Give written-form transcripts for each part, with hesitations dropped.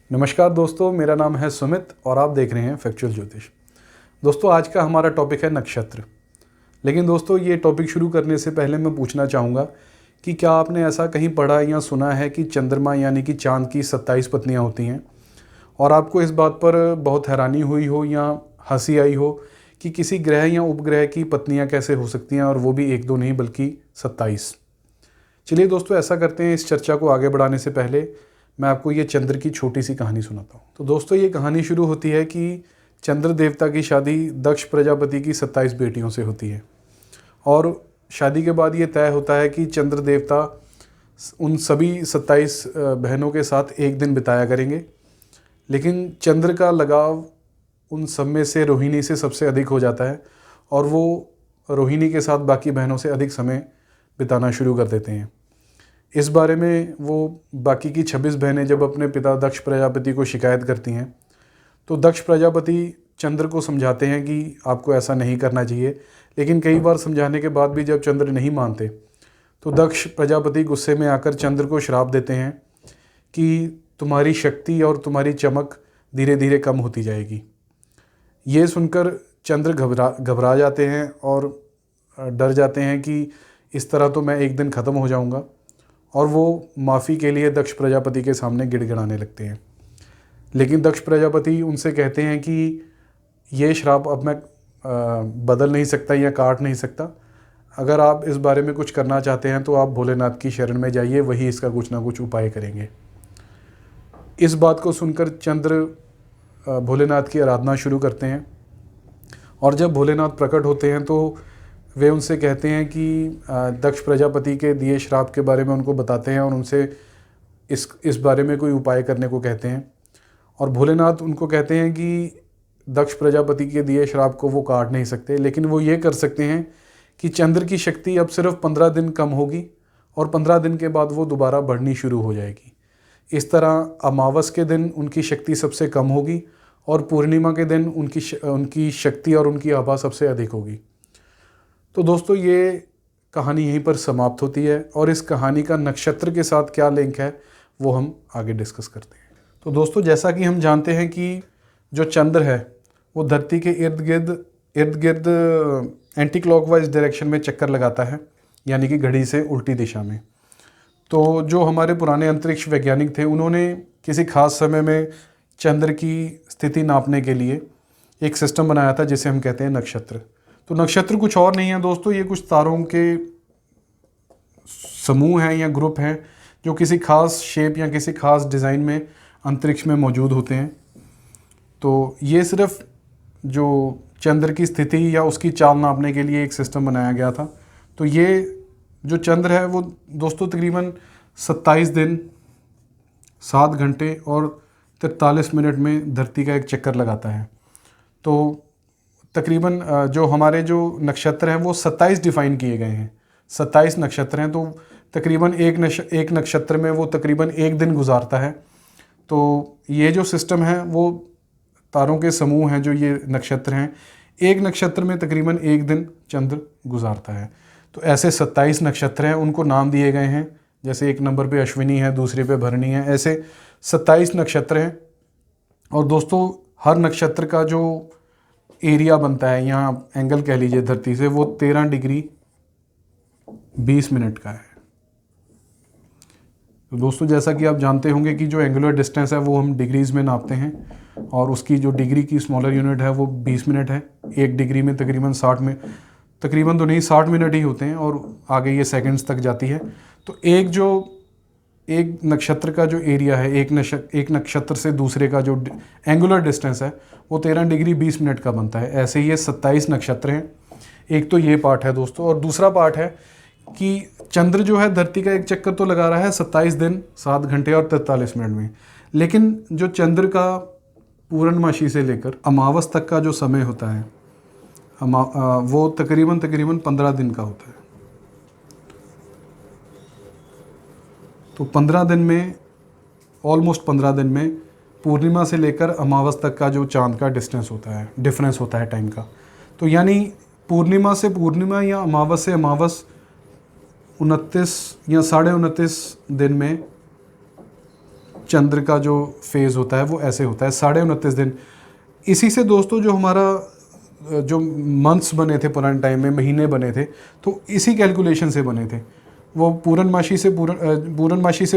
नमस्कार दोस्तों, मेरा नाम है सुमित और आप देख रहे हैं फैक्चुअल ज्योतिष। दोस्तों, आज का हमारा टॉपिक है नक्षत्र। लेकिन दोस्तों, ये टॉपिक शुरू करने से पहले मैं पूछना चाहूँगा कि क्या आपने ऐसा कहीं पढ़ा या सुना है कि चंद्रमा यानी कि चाँद की 27 पत्नियाँ होती हैं और आपको इस बात पर बहुत हैरानी हुई हो या हंसी आई हो कि किसी ग्रह या उपग्रह की पत्नियाँ कैसे हो सकती हैं, और वो भी एक दो नहीं बल्कि 27। चलिए दोस्तों, ऐसा करते हैं, इस चर्चा को आगे बढ़ाने से पहले मैं आपको ये चंद्र की छोटी सी कहानी सुनाता हूँ। तो दोस्तों, ये कहानी शुरू होती है कि चंद्र देवता की शादी दक्ष प्रजापति की 27 बेटियों से होती है और शादी के बाद ये तय होता है कि चंद्र देवता उन सभी 27 बहनों के साथ एक दिन बिताया करेंगे। लेकिन चंद्र का लगाव उन सब में से रोहिणी से सबसे अधिक हो जाता है और वो रोहिणी के साथ बाकी बहनों से अधिक समय बिताना शुरू कर देते हैं। इस बारे में वो बाकी की 26 बहनें जब अपने पिता दक्ष प्रजापति को शिकायत करती हैं तो दक्ष प्रजापति चंद्र को समझाते हैं कि आपको ऐसा नहीं करना चाहिए। लेकिन कई बार समझाने के बाद भी जब चंद्र नहीं मानते तो दक्ष प्रजापति गुस्से में आकर चंद्र को श्राप देते हैं कि तुम्हारी शक्ति और तुम्हारी चमक धीरे धीरे कम होती जाएगी। ये सुनकर चंद्र घबरा जाते हैं और डर जाते हैं कि इस तरह तो मैं एक दिन ख़त्म हो जाऊंगा, और वो माफ़ी के लिए दक्ष प्रजापति के सामने गिड़गिड़ाने लगते हैं। लेकिन दक्ष प्रजापति उनसे कहते हैं कि ये श्राप अब मैं बदल नहीं सकता या काट नहीं सकता। अगर आप इस बारे में कुछ करना चाहते हैं तो आप भोलेनाथ की शरण में जाइए, वही इसका कुछ ना कुछ उपाय करेंगे। इस बात को सुनकर चंद्र भोलेनाथ की आराधना शुरू करते हैं और जब भोलेनाथ प्रकट होते हैं तो वे उनसे कहते हैं कि दक्ष प्रजापति के दिए श्राप के बारे में उनको बताते हैं और उनसे इस बारे में कोई उपाय करने को कहते हैं। और भोलेनाथ उनको कहते हैं कि दक्ष प्रजापति के दिए श्राप को वो काट नहीं सकते, लेकिन वो ये कर सकते हैं कि चंद्र की शक्ति अब सिर्फ 15 दिन कम होगी और 15 दिन के बाद वो दोबारा बढ़नी शुरू हो जाएगी। इस तरह अमावस के दिन उनकी शक्ति सबसे कम होगी और पूर्णिमा के दिन उनकी शक्ति और उनकी आभा सबसे अधिक होगी। तो दोस्तों, ये कहानी यहीं पर समाप्त होती है और इस कहानी का नक्षत्र के साथ क्या लिंक है वो हम आगे डिस्कस करते हैं। तो दोस्तों, जैसा कि हम जानते हैं कि जो चंद्र है वो धरती के इर्द गिर्द एंटी क्लॉकवाइज डायरेक्शन में चक्कर लगाता है, यानी कि घड़ी से उल्टी दिशा में। तो जो हमारे पुराने अंतरिक्ष वैज्ञानिक थे उन्होंने किसी खास समय में चंद्र की स्थिति नापने के लिए एक सिस्टम बनाया था जिसे हम कहते हैं नक्षत्र। तो नक्षत्र कुछ और नहीं है दोस्तों, ये कुछ तारों के समूह हैं या ग्रुप हैं जो किसी खास शेप या किसी खास डिज़ाइन में अंतरिक्ष में मौजूद होते हैं। तो ये सिर्फ जो चंद्र की स्थिति या उसकी चाल नापने के लिए एक सिस्टम बनाया गया था। तो ये जो चंद्र है वो दोस्तों तकरीबन 27 दिन 7 घंटे और 43 मिनट में धरती का एक चक्कर लगाता है। तो तकरीबन जो हमारे जो नक्षत्र हैं वो 27 डिफ़ाइन किए गए हैं, 27 नक्षत्र हैं। तो तकरीबन एक नक्षत्र में वो तकरीबन एक दिन गुजारता है। तो ये जो सिस्टम है वो तारों के समूह हैं, जो ये नक्षत्र हैं, एक नक्षत्र में तकरीबन एक दिन चंद्र गुजारता है। तो ऐसे 27 नक्षत्र हैं, उनको नाम दिए गए हैं। जैसे एक नंबर पे अश्विनी है, दूसरे पे भरणी है, ऐसे 27 नक्षत्र हैं। और दोस्तों, हर नक्षत्र का जो एरिया बनता है, यहाँ एंगल कह लीजिए धरती से, वो 13 डिग्री 20 मिनट का है। तो दोस्तों, जैसा कि आप जानते होंगे कि जो एंगुलर डिस्टेंस है वो हम डिग्रीज़ में नापते हैं और उसकी जो डिग्री की स्मॉलर यूनिट है वो 20 मिनट है। एक डिग्री में तकरीबन 60 में तकरीबन तो नहीं 60 मिनट ही होते हैं और आगे ये सेकंड्स तक जाती है। तो एक नक्षत्र का जो एरिया है, एक नक्षत्र से दूसरे का जो एंगुलर डिस्टेंस है वो 13 डिग्री 20 मिनट का बनता है। ऐसे ही ये 27 नक्षत्र हैं। एक तो ये पार्ट है दोस्तों, और दूसरा पार्ट है कि चंद्र जो है धरती का एक चक्कर तो लगा रहा है 27 दिन 7 घंटे और 43 मिनट में, लेकिन जो चंद्र का पूर्णमासी से लेकर अमावस तक का जो समय होता है वो तकरीबन 15 दिन का होता है। तो 15 दिन में, ऑलमोस्ट 15 दिन में पूर्णिमा से लेकर अमावस तक का जो चांद का डिफरेंस होता है टाइम का। तो यानी पूर्णिमा से पूर्णिमा या अमावस से अमावस 29 या 29.5 दिन में चंद्र का जो फेज़ होता है वो ऐसे होता है 29.5 दिन। इसी से दोस्तों जो हमारा जो मंथ्स बने थे पुराने टाइम में, महीने बने थे, तो इसी कैलकुलेशन से बने थे। वो पूरनमाशी से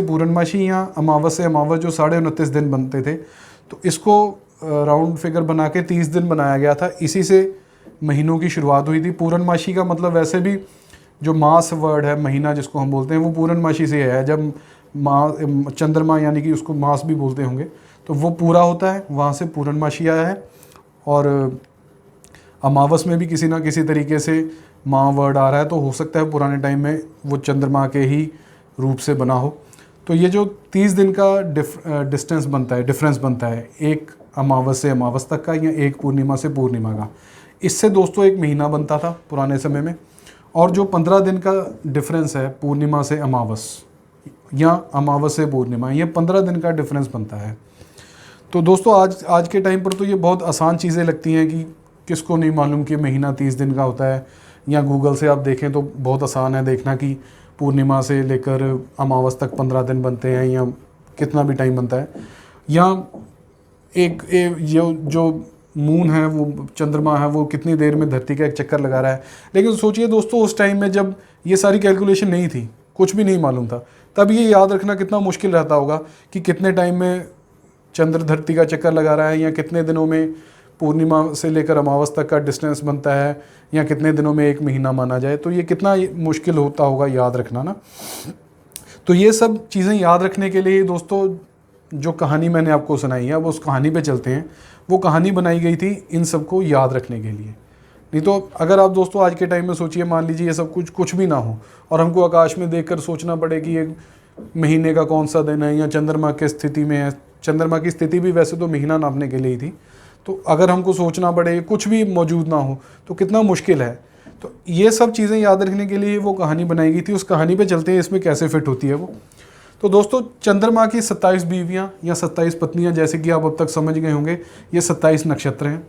पूरनमाशी या अमावस से अमावस जो 29.5 दिन बनते थे, तो इसको राउंड फिगर बना के 30 दिन बनाया गया था। इसी से महीनों की शुरुआत हुई थी। पूरनमाशी का मतलब वैसे भी जो मास वर्ड है, महीना जिसको हम बोलते हैं, वो पूरनमाशी से है। जब चंद्रमा यानी कि उसको मास भी बोलते होंगे, तो वो पूरा होता है, वहाँ से पूरनमाशी आया है। और अमावस में भी किसी ना किसी तरीके से माँ वर्ड आ रहा है, तो हो सकता है पुराने टाइम में वो चंद्रमा के ही रूप से बना हो। तो ये जो 30 दिन का डिफरेंस बनता है एक अमावस से अमावस तक का, या एक पूर्णिमा से पूर्णिमा का, इससे दोस्तों एक महीना बनता था पुराने समय में। और जो 15 दिन का डिफरेंस है पूर्णिमा से अमावस या अमावस से पूर्णिमा, ये 15 दिन का डिफरेंस बनता है। तो दोस्तों आज के टाइम पर तो ये बहुत आसान चीज़ें लगती हैं कि किसको नहीं मालूम कि महीना 30 दिन का होता है, या गूगल से आप देखें तो बहुत आसान है देखना कि पूर्णिमा से लेकर अमावस तक 15 दिन बनते हैं, या कितना भी टाइम बनता है। या जो मून है, वो चंद्रमा है, वो कितनी देर में धरती का एक चक्कर लगा रहा है। लेकिन सोचिए दोस्तों, उस टाइम में जब ये सारी कैलकुलेशन नहीं थी, कुछ भी नहीं मालूम था, तब ये याद रखना कितना मुश्किल रहता होगा कि कितने टाइम में चंद्र धरती का चक्कर लगा रहा है, या कितने दिनों में पूर्णिमा से लेकर अमावस तक का डिस्टेंस बनता है, या कितने दिनों में एक महीना माना जाए। तो ये कितना मुश्किल होता होगा याद रखना ना। तो ये सब चीज़ें याद रखने के लिए दोस्तों जो कहानी मैंने आपको सुनाई है, अब उस कहानी पे चलते हैं। वो कहानी बनाई गई थी इन सबको याद रखने के लिए। नहीं तो अगर आप दोस्तों आज के टाइम में सोचिए, मान लीजिए ये सब कुछ भी ना हो, और हमको आकाश में देखकर सोचना पड़े कि ये महीने का कौन सा दिन है, या चंद्रमा किस स्थिति में है। चंद्रमा की स्थिति भी वैसे तो महीना नापने के लिए ही थी, तो अगर हमको सोचना पड़े कुछ भी मौजूद ना हो तो कितना मुश्किल है। तो ये सब चीज़ें याद रखने के लिए वो कहानी बनाई गई थी। उस कहानी पे चलते हैं, इसमें कैसे फिट होती है वो। तो दोस्तों, चंद्रमा की 27 बीवियाँ या 27 पत्नियाँ, जैसे कि आप अब तक समझ गए होंगे, ये 27 नक्षत्र हैं।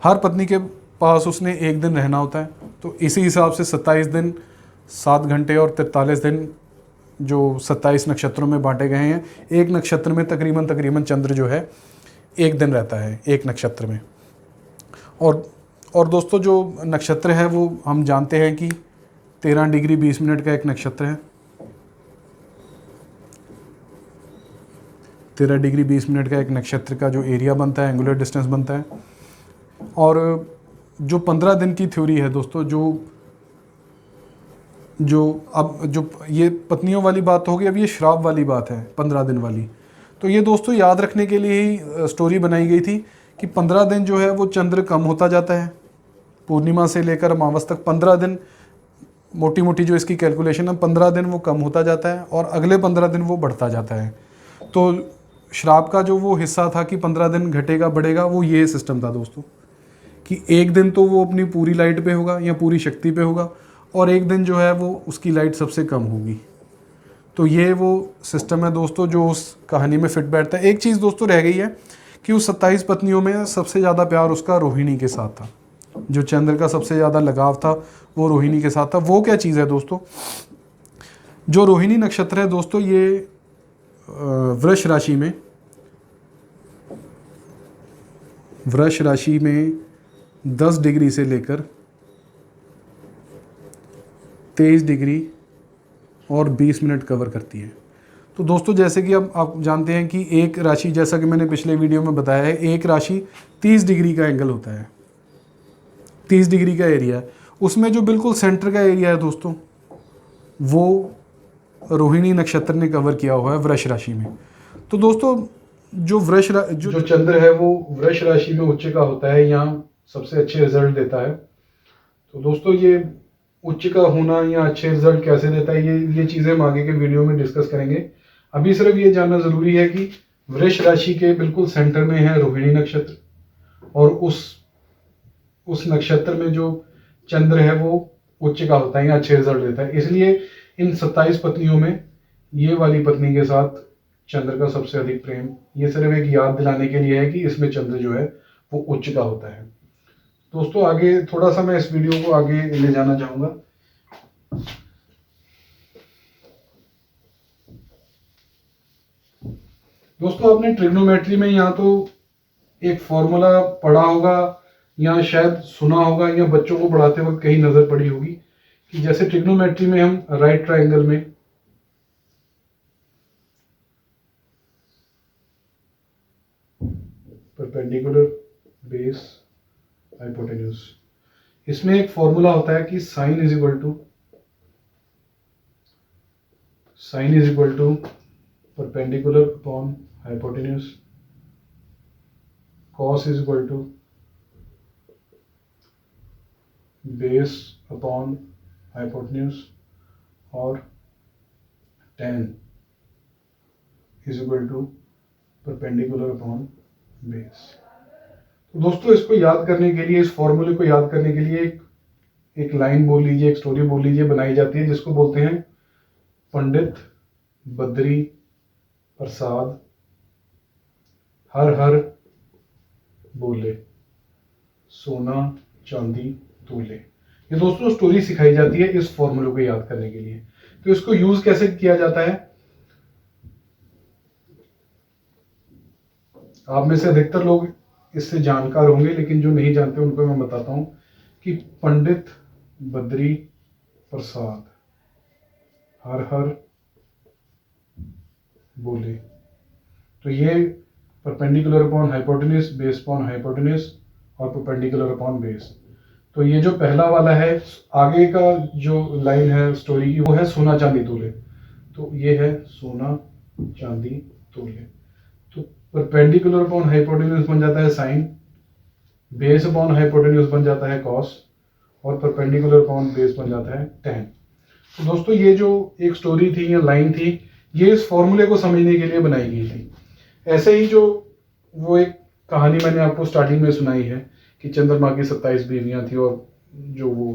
हर पत्नी के पास उसने एक दिन रहना होता है। तो इसी हिसाब से 27 दिन 7 घंटे और 43 दिन जो 27 नक्षत्रों में बांटे गए हैं। एक नक्षत्र में तकरीबन चंद्र जो है एक दिन रहता है एक नक्षत्र में। और दोस्तों, जो नक्षत्र है वो हम जानते हैं कि 13 डिग्री 20 मिनट का एक नक्षत्र है। 13 डिग्री 20 मिनट का एक नक्षत्र का जो एरिया बनता है, एंगुलर डिस्टेंस बनता है। और जो 15 दिन की थ्योरी है दोस्तों, जो ये पत्नियों वाली बात होगी, अब ये श्राप वाली बात है 15 दिन वाली। तो ये दोस्तों याद रखने के लिए ही स्टोरी बनाई गई थी कि 15 दिन जो है वो चंद्र कम होता जाता है। पूर्णिमा से लेकर अमावस तक 15 दिन, मोटी मोटी जो इसकी कैलकुलेशन है, 15 दिन वो कम होता जाता है, और अगले 15 दिन वो बढ़ता जाता है। तो श्राप का जो वो हिस्सा था कि 15 दिन घटेगा बढ़ेगा, वो ये सिस्टम था दोस्तों, कि एक दिन तो वो अपनी पूरी लाइट पे होगा या पूरी शक्ति पे होगा, और एक दिन जो है वो उसकी लाइट सबसे कम होगी। तो ये वो सिस्टम है दोस्तों जो उस कहानी में फिट बैठता है। एक चीज़ दोस्तों रह गई है कि उस 27 पत्नियों में सबसे ज़्यादा प्यार उसका रोहिणी के साथ था। जो चंद्र का सबसे ज़्यादा लगाव था वो रोहिणी के साथ था। वो क्या चीज़ है दोस्तों? जो रोहिणी नक्षत्र है दोस्तों, ये वृष राशि में 10 डिग्री से लेकर 23 डिग्री और 20 मिनट कवर करती है। तो दोस्तों, जैसे कि अब आप जानते हैं कि एक राशि, जैसा कि मैंने पिछले वीडियो में बताया है, एक राशि 30 डिग्री का एंगल होता है, 30 डिग्री का एरिया। उसमें जो बिल्कुल सेंटर का एरिया है दोस्तों, वो रोहिणी नक्षत्र ने कवर किया हुआ है वृष राशि में। तो दोस्तों, जो चंद्र है वो वृष राशि में उच्च का होता है, यहाँ सबसे अच्छे रिजल्ट देता है। तो दोस्तों, ये उच्च का होना या अच्छे रिजल्ट कैसे देता है, ये चीज़ें हम आगे के वीडियो में डिस्कस करेंगे। अभी सिर्फ ये जानना ज़रूरी है कि वृष राशि के बिल्कुल सेंटर में है रोहिणी नक्षत्र, और उस नक्षत्र में जो चंद्र है वो उच्च का होता है या अच्छे रिजल्ट देता है। इसलिए इन 27 पत्नियों में ये वाली पत्नी के साथ चंद्र का सबसे अधिक प्रेम, ये सिर्फ एक याद दिलाने के लिए है कि इसमें चंद्र जो है वो उच्च का होता है। दोस्तों, आगे थोड़ा सा मैं इस वीडियो को आगे ले जाना चाहूँगा। दोस्तों आपने ट्रिग्नोमेट्री में या तो एक फॉर्मूला पढ़ा होगा या शायद सुना होगा या बच्चों को पढ़ाते वक्त कहीं नजर पड़ी होगी कि जैसे ट्रिग्नोमेट्री में हम राइट ट्रायंगल में परपेंडिकुलर बेस हाइपोटेन्यूज, इसमें एक फॉर्मूला होता है कि sine is equal to perpendicular upon hypotenuse, cos is equal to base upon hypotenuse और tan is equal to perpendicular upon base. तो दोस्तों इसको याद करने के लिए, इस फॉर्मूले को याद करने के लिए एक लाइन बोल लीजिए, एक स्टोरी बोल लीजिए बनाई जाती है जिसको बोलते हैं पंडित बद्री प्रसाद हर हर बोले सोना चांदी तोले। ये दोस्तों स्टोरी सिखाई जाती है इस फॉर्मूले को याद करने के लिए। तो इसको यूज कैसे किया जाता है, आप में से अधिकतर लोग इससे जानकार होंगे, लेकिन जो नहीं जानते उनको मैं बताता हूं कि पंडित बद्री प्रसाद हर हर बोले, तो ये perpendicular upon hypotenuse, base upon hypotenuse और परपेंडिकुलर अपॉन बेस। तो ये जो पहला वाला है, आगे का जो लाइन है स्टोरी की वो है सोना चांदी तोले, तो ये है सोना चांदी तोले। तो परपेंडिकुलर अपॉन हाइपोटेन्यूज बन जाता है साइन, बेस अपॉन हाइपोटेन्यूज बन जाता है कॉस और परपेंडिकुलर अपॉन बेस बन जाता है tan। तो दोस्तों ये जो एक स्टोरी थी या लाइन थी, ये इस फॉर्मूले को समझने के लिए बनाई गई थी। ऐसे ही जो वो एक कहानी मैंने आपको स्टार्टिंग में सुनाई है कि चंद्रमा की 27 बीवियां थी और जो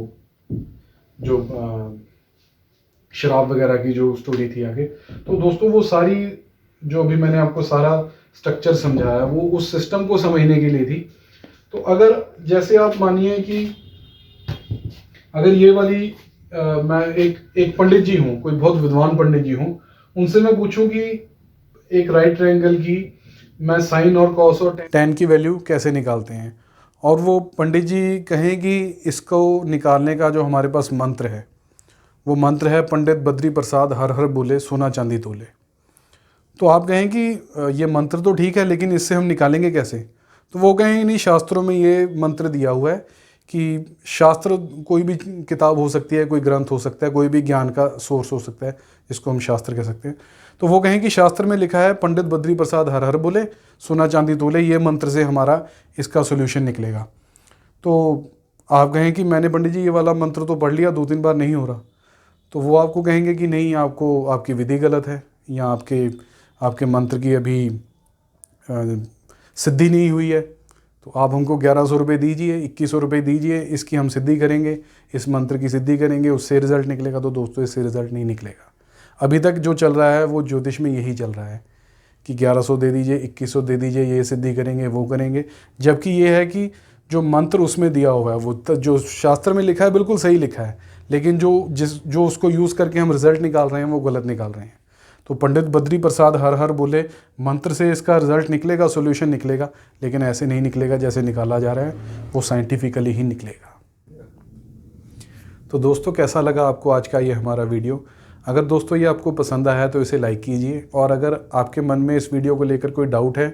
शराब वगैरह की जो स्टोरी थी आगे, तो दोस्तों वो सारी जो अभी मैंने आपको सारा स्ट्रक्चर समझाया वो उस सिस्टम को समझने के लिए थी। तो अगर जैसे आप मानिए कि अगर ये वाली मैं एक पंडित जी हूँ, कोई बहुत विद्वान पंडित जी हूँ, उनसे मैं पूछूं कि एक राइट ट्रायंगल की मैं साइन और कॉस और tan की वैल्यू कैसे निकालते हैं, और वो पंडित जी कहें कि इसको निकालने का जो हमारे पास मंत्र है वो मंत्र है पंडित बद्री प्रसाद हर हर बोले सोना चांदी तोले। तो आप कहें कि ये मंत्र तो ठीक है लेकिन इससे हम निकालेंगे कैसे, तो वो कहें नहीं, शास्त्रों में ये मंत्र दिया हुआ है कि शास्त्र कोई भी किताब हो सकती है, कोई ग्रंथ हो सकता है, कोई भी ज्ञान का सोर्स हो सकता है, जिसको हम शास्त्र कह सकते हैं। तो वो कहें कि शास्त्र में लिखा है पंडित बद्री प्रसाद हर हर बोले सोना चांदी तोले, ये मंत्र से हमारा इसका सोल्यूशन निकलेगा। तो आप कहें कि मैंने पंडित जी ये वाला मंत्र तो पढ़ लिया, 2-3 बार नहीं हो रहा, तो वो आपको कहेंगे कि नहीं, आपको आपकी विधि गलत है या आपके मंत्र की अभी सिद्धि नहीं हुई है, तो आप हमको 1100 रुपये दीजिए, 2100 रुपये दीजिए, इसकी हम सिद्धि करेंगे, इस मंत्र की सिद्धि करेंगे, उससे रिजल्ट निकलेगा। तो दोस्तों इससे रिजल्ट नहीं निकलेगा। अभी तक जो चल रहा है वो ज्योतिष में यही चल रहा है कि 1100 दे दीजिए, 2100 दे दीजिए, ये सिद्धि करेंगे, वो करेंगे, जबकि ये है कि जो मंत्र उसमें दिया हुआ है वो जो शास्त्र में लिखा है बिल्कुल सही लिखा है, लेकिन जो उसको यूज़ करके हम रिजल्ट निकाल रहे हैं वो गलत निकाल रहे हैं। तो पंडित बद्री प्रसाद हर हर बोले मंत्र से इसका रिजल्ट निकलेगा, सॉल्यूशन निकलेगा, लेकिन ऐसे नहीं निकलेगा जैसे निकाला जा रहा है, वो साइंटिफिकली ही निकलेगा। तो दोस्तों कैसा लगा आपको आज का ये हमारा वीडियो? अगर दोस्तों ये आपको पसंद आया है तो इसे लाइक कीजिए, और अगर आपके मन में इस वीडियो को लेकर कोई डाउट है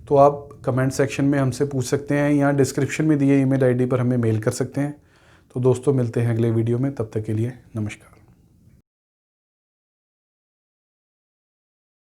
तो आप कमेंट सेक्शन में हमसे पूछ सकते हैं या डिस्क्रिप्शन में दिए ईमेल आईडी पर हमें मेल कर सकते हैं। तो दोस्तों मिलते हैं अगले वीडियो में, तब तक के लिए नमस्कार।